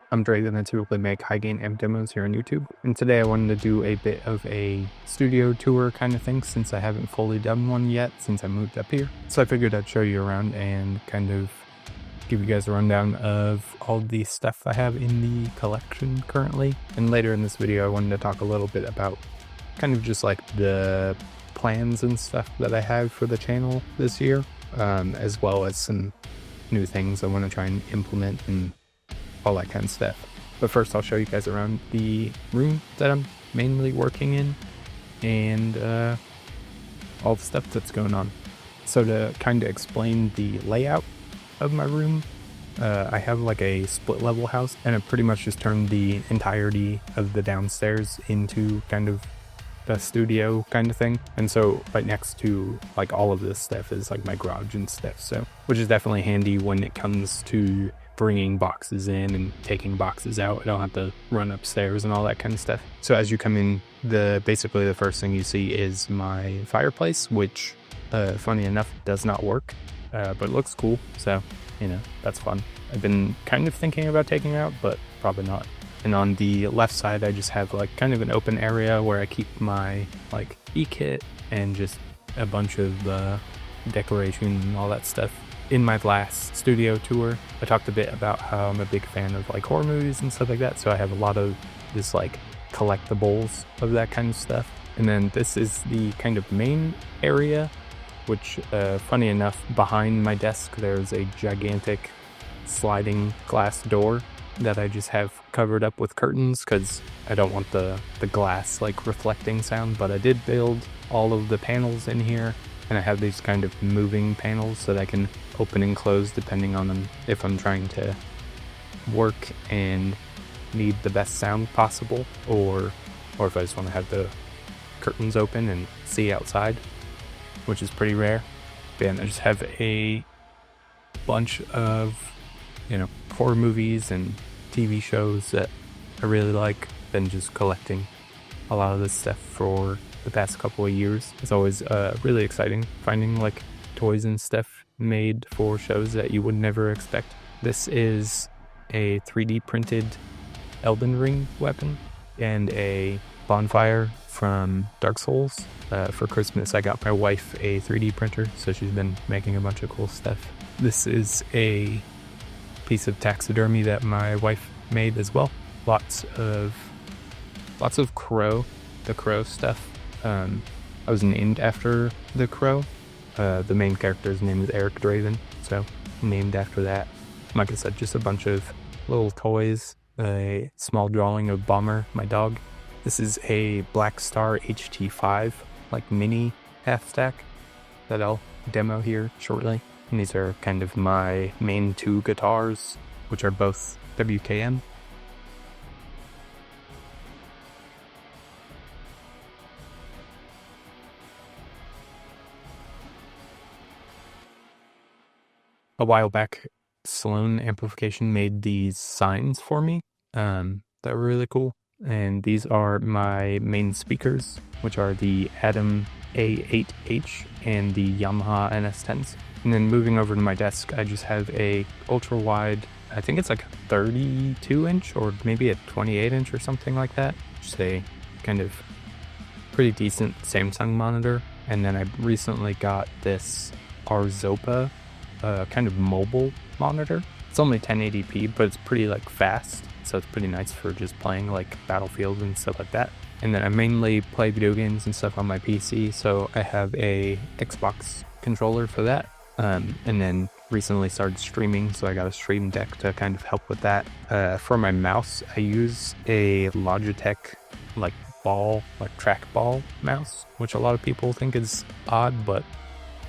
I'm Drake and I typically make high gain amp demos here on YouTube. And today I wanted to do a bit of a studio tour kind of thing since I haven't fully done one yet since I moved up here. So I figured I'd show you around and kind of give you guys a rundown of all the stuff I have in the collection currently. And later in this video I wanted to talk a little bit about kind of just like the plans and stuff that I have for the channel this year, as well as some new things I want to try and implement and all that kind of stuff. But first I'll show you guys around the room that I'm mainly working in and all the stuff that's going on. So to kind of explain the layout of my room, I have like a split level house and I pretty much just turned the entirety of the downstairs into kind of the studio kind of thing. And so right next to like all of this stuff is like my garage and stuff, so which is definitely handy when it comes to bringing boxes in and taking boxes out. I don't have to run upstairs and all that kind of stuff. So as you come in, basically the first thing you see is my fireplace, which funny enough does not work, but it looks cool, so you know, that's fun. I've been kind of thinking about taking it out, but probably not. And on the left side I just have like kind of an open area where I keep my like e-kit and just a bunch of decoration and all that stuff. In my last studio tour, I talked a bit about how I'm a big fan of like horror movies and stuff like that, so I have a lot of this like collectibles of that kind of stuff. And then this is the kind of main area, which funny enough, behind my desk there's a gigantic sliding glass door that I just have covered up with curtains because I don't want the glass like reflecting sound. But I did build all of the panels in here, and I have these kind of moving panels that I can open and close depending on them if I'm trying to work and need the best sound possible, or if I just want to have the curtains open and see outside, which is pretty rare. Then I just have a bunch of, you know, horror movies and TV shows that I really like. Been just collecting a lot of this stuff for the past couple of years. It's always really exciting finding like toys and stuff made for shows that you would never expect. This is a 3D printed Elden Ring weapon and a bonfire from Dark Souls. For Christmas I got my wife a 3D printer, so she's been making a bunch of cool stuff. This is a piece of taxidermy that my wife made as well. Lots of crow, the crow stuff. I was named after the crow. The main character's name is Eric Draven, so named after that. Like I said, just a bunch of little toys, a small drawing of Bomber, my dog. This is a Black Star HT5, like mini half stack that I'll demo here shortly. And these are kind of my main two guitars, which are both WKM. A while back, Sloan Amplification made these signs for me that were really cool. And these are my main speakers, which are the Adam A8H and the Yamaha NS10s. And then moving over to my desk, I just have a ultra wide, I think it's like a 32 inch or maybe a 28 inch or something like that. Just a kind of pretty decent Samsung monitor. And then I recently got this Arzopa kind of mobile monitor. It's only 1080p, but it's pretty like fast, so it's pretty nice for just playing like Battlefield and stuff like that. And then I mainly play video games and stuff on my PC, so I have a Xbox controller for that. And then recently started streaming, so I got a stream deck to kind of help with that. For my mouse, I use a Logitech like trackball mouse, which a lot of people think is odd, but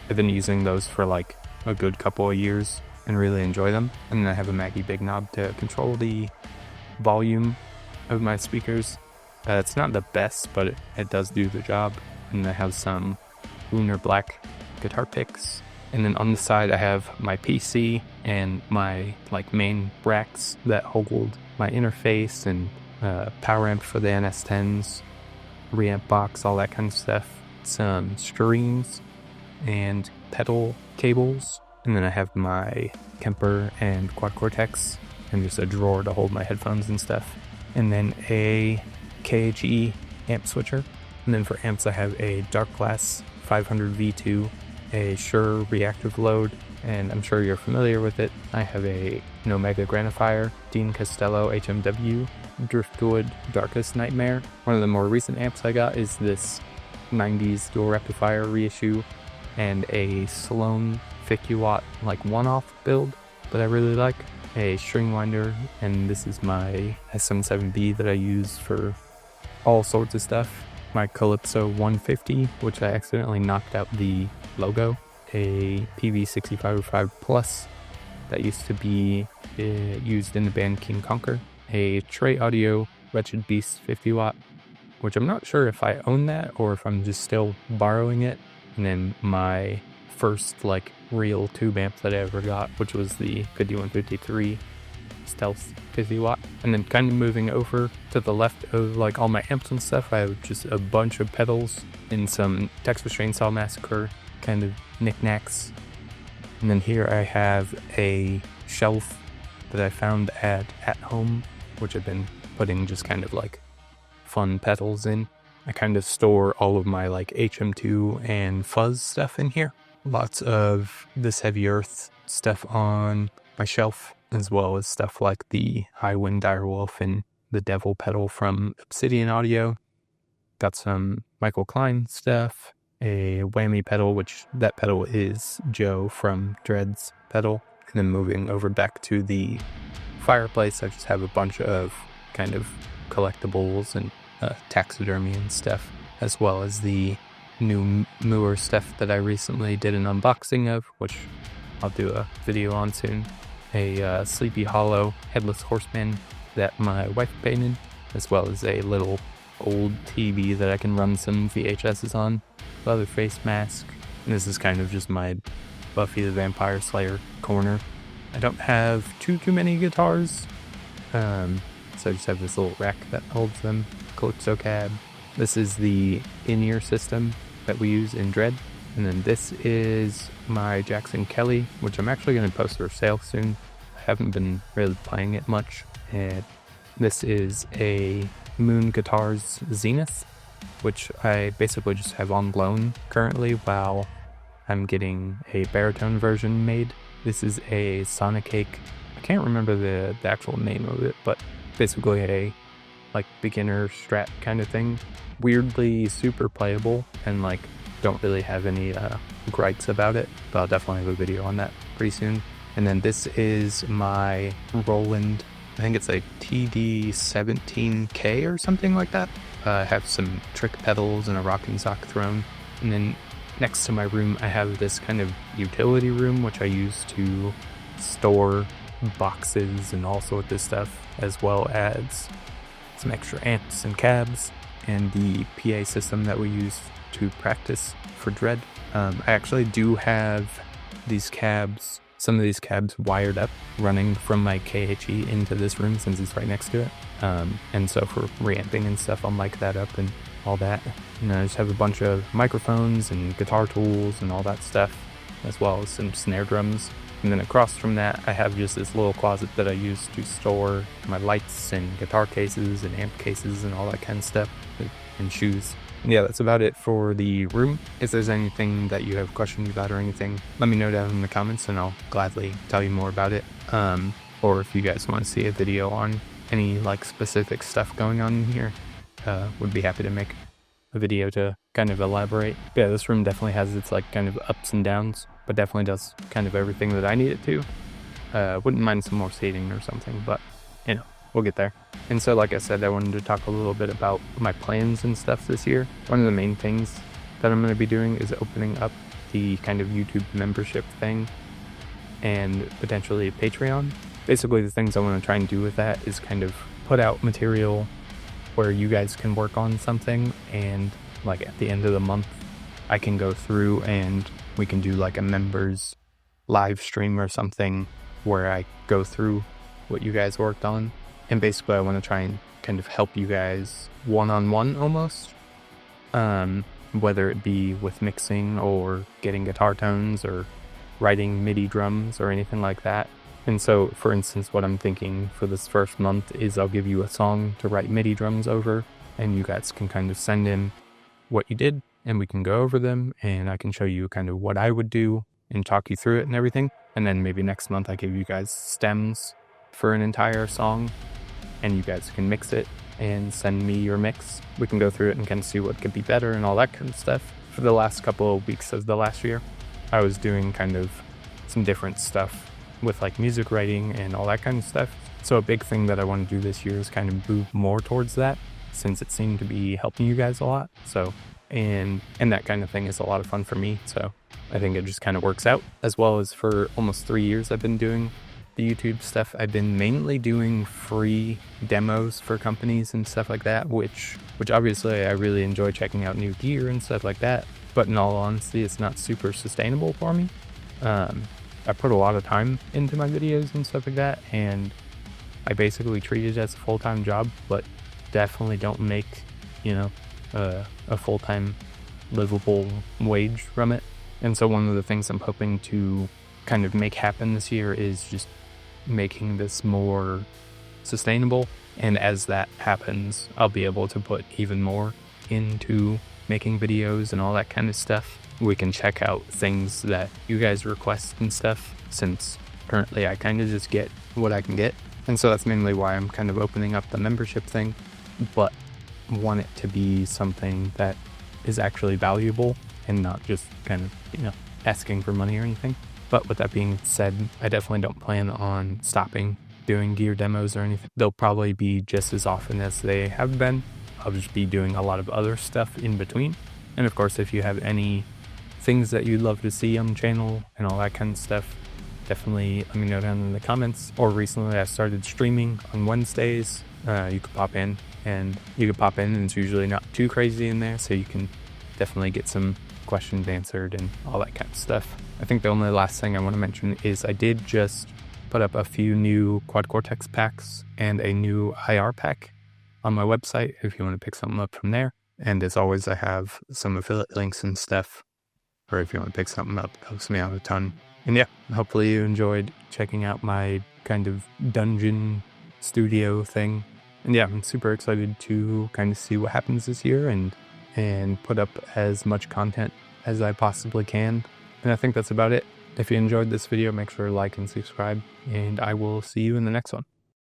I've been using those for like a good couple of years and really enjoy them. And then I have a Mackie Big Knob to control the volume of my speakers. It's not the best, but it does do the job. And I have some Lunar Black guitar picks. And then on the side I have my PC and my like main racks that hold my interface and power amp for the NS10s, reamp box, all that kind of stuff. Some strings and pedal cables, and then I have my Kemper and Quad Cortex and just a drawer to hold my headphones and stuff. And then a KHE amp switcher. And then for amps, I have a Dark Glass 500 V2, a Shure reactive load, and I'm sure you're familiar with it. I have a Omega Granifier, Dean Costello HMW, Driftwood Darkest Nightmare. One of the more recent amps I got is this 90s dual rectifier reissue and a Sloan 50-watt like one-off build that I really like, a string winder, and this is my SM7B that I use for all sorts of stuff. My Calypso 150, which I accidentally knocked out the logo, a PV6505 Plus that used to be used in the band King Conquer, a Trey Audio Wretched Beast 50-watt, which I'm not sure if I own that or if I'm just still borrowing it, and then my first like real tube amp that I ever got, which was the 5153 Stealth 50-watt. And then kind of moving over to the left of like all my amps and stuff, I have just a bunch of pedals and some Texas Chainsaw Massacre kind of knickknacks. And then here I have a shelf that I found at home, which I've been putting just kind of like fun pedals in. I kind of store all of my like HM2 and fuzz stuff in here. Lots of this heavy earth stuff on my shelf, as well as stuff like the Highwind Direwolf and the Devil pedal from Obsidian Audio. Got some Michael Klein stuff, a whammy pedal, which that pedal is Joe from Dread's pedal. And then moving over back to the fireplace, I just have a bunch of kind of collectibles and taxidermy and stuff, as well as the new Moore stuff that I recently did an unboxing of, which I'll do a video on soon. A Sleepy Hollow Headless Horseman that my wife painted, as well as a little old TV that I can run some VHSs on, Leatherface mask, and this is kind of just my Buffy the Vampire Slayer corner. I don't have too many guitars, so I just have this little rack that holds them. Calypso cab. This is the in-ear system that we use in Dread. And then this is my Jackson Kelly, which I'm actually going to post for sale soon. I haven't been really playing it much. And this is a Moon Guitars Zenith, which I basically just have on loan currently while I'm getting a baritone version made. This is a Sonic Cake. I can't remember the actual name of it, but basically a like beginner strat kind of thing. Weirdly super playable, and like don't really have any gripes about it, but I'll definitely have a video on that pretty soon. And then this is my Roland, I think it's a TD17K or something like that. I have some trick pedals and a rocking sock throne. And then next to my room I have this kind of utility room, which I use to store boxes and all sorts of stuff, as well as some extra amps and cabs, and the PA system that we use to practice for Dread. I actually do have these cabs, some of these cabs wired up, running from my KHE into this room since it's right next to it. And so for reamping and stuff, I'll mic that up and all that. And I just have a bunch of microphones and guitar tools and all that stuff, as well as some snare drums. And then across from that, I have just this little closet that I use to store my lights and guitar cases and amp cases and all that kind of stuff, and shoes. And yeah, that's about it for the room. If there's anything that you have questions about or anything, let me know down in the comments and I'll gladly tell you more about it. Or if you guys want to see a video on any like specific stuff going on in here, would be happy to make a video to kind of elaborate. But yeah, this room definitely has its like kind of ups and downs, but definitely does kind of everything that I need it to. Wouldn't mind some more seating or something, but you know, we'll get there. And so like I said, I wanted to talk a little bit about my plans and stuff this year. One of the main things that I'm going to be doing is opening up the kind of YouTube membership thing and potentially Patreon. Basically the things I want to try and do with that is kind of put out material where you guys can work on something, and like at the end of the month I can go through and we can do like a members live stream or something where I go through what you guys worked on. And basically I want to try and kind of help you guys one-on-one almost, whether it be with mixing or getting guitar tones or writing MIDI drums or anything like that. And so, for instance, what I'm thinking for this first month is I'll give you a song to write MIDI drums over, and you guys can kind of send in what you did, and we can go over them, and I can show you kind of what I would do and talk you through it and everything. And then maybe next month I give you guys stems for an entire song, and you guys can mix it and send me your mix. We can go through it and kind of see what could be better and all that kind of stuff. For the last couple of weeks of the last year, I was doing kind of some different stuff with like music writing and all that kind of stuff. So a big thing that I want to do this year is kind of move more towards that, since it seemed to be helping you guys a lot. So, and that kind of thing is a lot of fun for me. So I think it just kind of works out. As well as for almost 3 years I've been doing the YouTube stuff, I've been mainly doing free demos for companies and stuff like that, which obviously I really enjoy checking out new gear and stuff like that. But in all honesty, it's not super sustainable for me. I put a lot of time into my videos and stuff like that, and I basically treat it as a full-time job, but definitely don't make, a full-time livable wage from it. And so one of the things I'm hoping to kind of make happen this year is just making this more sustainable. And as that happens, I'll be able to put even more into making videos and all that kind of stuff. We can check out things that you guys request and stuff, since currently I kind of just get what I can get. And so that's mainly why I'm kind of opening up the membership thing, but want it to be something that is actually valuable and not just kind of, asking for money or anything. But with that being said, I definitely don't plan on stopping doing gear demos or anything. They'll probably be just as often as they have been. I'll just be doing a lot of other stuff in between. And of course, if you have any things that you'd love to see on the channel and all that kind of stuff, definitely let me know down in the comments. Or recently I started streaming on Wednesdays. You could pop in and it's usually not too crazy in there, so you can definitely get some questions answered and all that kind of stuff. I think the only last thing I want to mention is I did just put up a few new Quad Cortex packs and a new IR pack on my website if you want to pick something up from there. And as always, I have some affiliate links and stuff, or if you want to pick something up, it helps me out a ton. And yeah, hopefully you enjoyed checking out my kind of dungeon studio thing. And yeah, I'm super excited to kind of see what happens this year and put up as much content as I possibly can. And I think that's about it. If you enjoyed this video, make sure to like and subscribe, and I will see you in the next one.